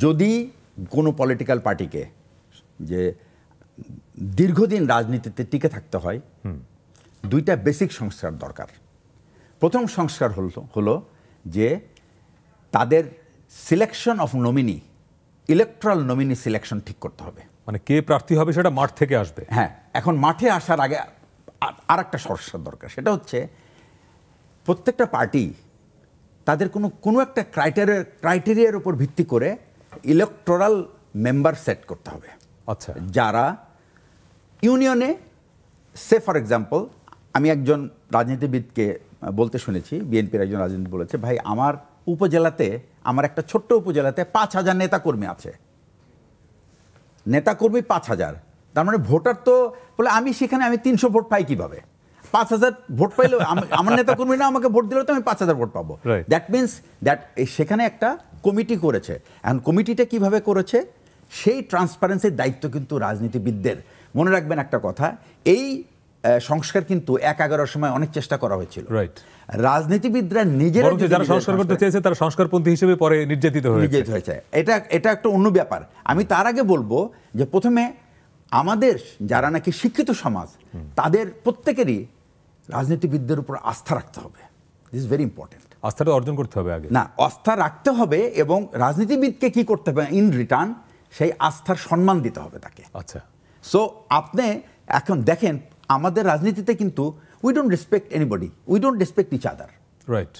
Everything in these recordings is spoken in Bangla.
যদি কোনো পলিটিক্যাল পার্টিকে যে দীর্ঘদিন রাজনীতিতে টিকে থাকতে হয়, দুইটা বেসিক সংস্কার দরকার। প্রথম সংস্কার হলো যে তাদের selection of nominee, electoral nominee selection ঠিক করতে হবে। মানে কে প্রার্থী হবে সেটা মাঠ থেকে আসবে। হ্যাঁ, এখন মাঠে আসার আগে আর একটা সংস্কার দরকার, সেটা হচ্ছে প্রত্যেকটা পার্টি তাদের কোনো একটা ক্রাইটেরিয়ার উপর ভিত্তি করে ইলেকটোরাল মেম্বার সেট করতে হবে। আচ্ছা, যারা ইউনিয়নে, সে ফর এক্সাম্পল, আমি একজন রাজনীতিবিদকে বলতে শুনেছি, বিএনপির একজন রাজনীতিবিদ বলেছে, ভাই আমার উপজেলাতে, আমার একটা ছোট্ট উপজেলাতে 5,000 নেতাকর্মী আছে, নেতাকর্মী 5,000, তার মানে ভোটার তো বলে আমি সেখানে 300 ভোট পাই কিভাবে? 5,000 ভোট পাইলে আমার নেতাকর্মীরা আমাকে ভোট দিলে তো আমি 5,000 ভোট পাবো। দ্যাট মিনস দ্যাট সেখানে একটা কমিটি করেছে। এখন কমিটিটা কিভাবে করেছে, সেই ট্রান্সপারেন্সির দায়িত্ব কিন্তু রাজনীতিবিদদের। মনে রাখবেন একটা কথা, এই সংস্কার কিন্তু 1/11 সময় অনেক চেষ্টা করা হয়েছিল। রাজনীতিবিদরা নিজেরা যারা সংস্কার করতে চেয়েছে তারা সংস্কারপন্থী হিসেবে পরে নির্যাতিত হয়েছে। এটা একটা অন্য ব্যাপার। আমি তার আগে বলবো যে প্রথমে আমাদের যারা নাকি শিক্ষিত সমাজ, তাদের প্রত্যেকেরই রাজনীতিবিদদের উপর আস্থা রাখতে হবে। This is very important. আস্থাটা অর্জন করতে হবে আগে। না, আস্থা রাখতে হবে এবং রাজনীতিবিদকে কি করতে হবে, ইন রিটার্ন সেই আস্থার সম্মান দিতে হবে তাকে। আচ্ছা, সো আপনি এখন দেখেন আমাদের রাজনীতিতে কিন্তু we don't respect anybody, we don't respect each other. Right,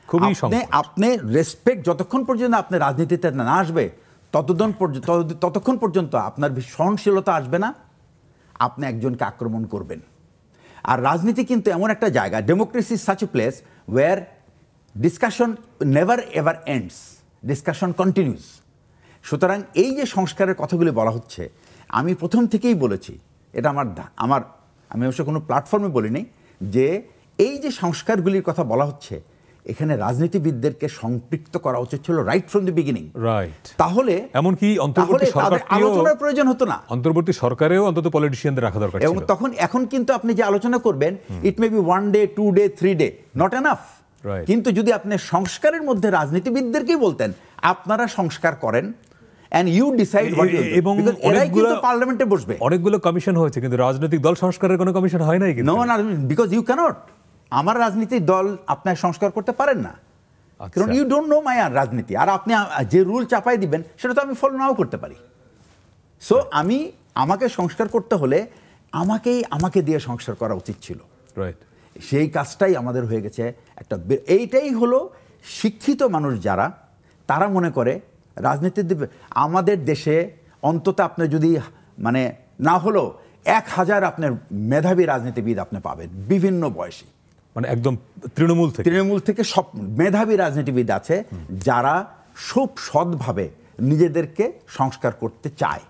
খুবই আপনি রেসপেক্ট যতক্ষণ পর্যন্ত আপনি রাজনীতিতে না আসবে ততক্ষণ পর্যন্ত আপনার সহনশীলতা আসবে না, আপনি একজনকে আক্রমণ করবেন। আর রাজনীতি কিন্তু এমন একটা জায়গা, democracy such a place where discussion never ever ends, discussion continues. সুতরাং এই যে সংস্কারের কথাগুলি বলা হচ্ছে, আমি প্রথম থেকেই বলেছি, এটা আমি অবশ্য কোনো প্ল্যাটফর্মে বলিনি, যে এই যে সংস্কারগুলির কথা বলা হচ্ছে, এখানে রাজনীতিবিদদেরকে সম্পৃক্ত করা উচিত ছিল right from the beginning. Right, তাহলে এমনকি অন্তর্বর্তী সরকার আলোচনার প্রয়োজন হতো না, অন্তর্বর্তী সরকারেও অন্তত পলিটিশিয়ানদের রাখা দরকার ছিল। এবং এখন কিন্তু আপনি যে আলোচনা করবেন, it may be 1 day 2 day 3 day, not enough. কিন্তু যদি আপনি সংস্কারের মধ্যে রাজনীতিবিদদেরকেই বলতেন আপনারা সংস্কার করেন, and you decide what you do, এবং এরাই কিন্তু পার্লামেন্টে বসবে। অনেকগুলো কমিশন হয়েছে, কিন্তু রাজনৈতিক দল সংস্কারের কোনো কমিশন হয় নাই। No, because you can't. আমার রাজনীতিক দল আপনার সংস্কার করতে পারেন না, কারণ ইউ ডোন্ট নো মাই রাজনীতি। আর আপনি যে রুল চাপাই দিবেন সেটা তো আমি ফলো নাও করতে পারি। সো আমাকে সংস্কার করতে হলে আমাকে দিয়ে সংস্কার করা উচিত ছিল। রাইট, সেই কাজটাই আমাদের হয়ে গেছে। এইটাই হলো শিক্ষিত মানুষ যারা, তারা মনে করে রাজনীতি আমাদের দেশে অন্তত আপনি যদি মানে না হলো 1,000 আপনার মেধাবী রাজনীতিবিদ আপনি পাবেন বিভিন্ন বয়সী, মানে একদম তৃণমূল থেকে সব মেধাবী রাজনীতিবিদ আছে যারা খুব সৎভাবে নিজেদেরকে সংস্কার করতে চায়।